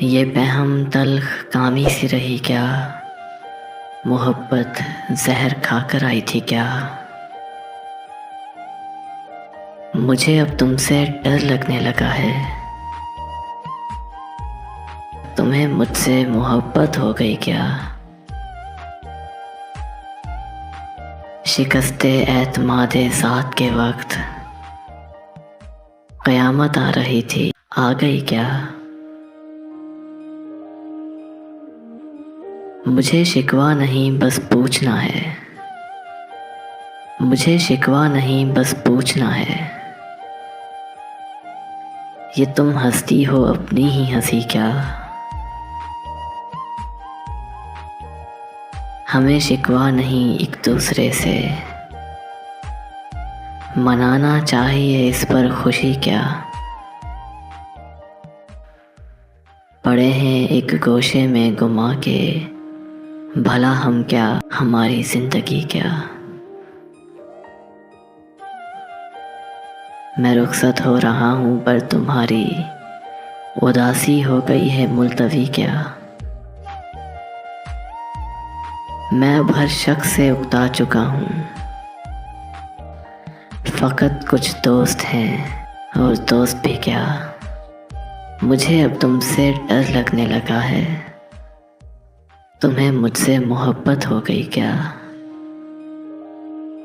ये बहम तल्ख कामी सी रही क्या, मोहब्बत जहर खाकर आई थी क्या। मुझे अब तुमसे डर लगने लगा है, तुम्हें मुझसे मोहब्बत हो गई क्या। शिकस्ते एतमादे साथ के वक्त क़यामत आ रही थी, आ गई क्या। मुझे शिकवा नहीं बस पूछना है, मुझे शिकवा नहीं बस पूछना है। ये तुम हंसती हो अपनी ही हंसी क्या। हमें शिकवा नहीं एक दूसरे से, मनाना चाहिए इस पर खुशी क्या। पड़े हैं एक गोशे में गुमा के, भला हम क्या हमारी जिंदगी क्या। मैं रुखसत हो रहा हूँ पर तुम्हारी उदासी हो गई है मुलतवी क्या। मैं अब हर शख्स से उकता चुका हूँ, फ़कत कुछ दोस्त हैं और दोस्त भी क्या। मुझे अब तुमसे डर लगने लगा है, तुम्हें मुझसे मोहब्बत हो गई क्या।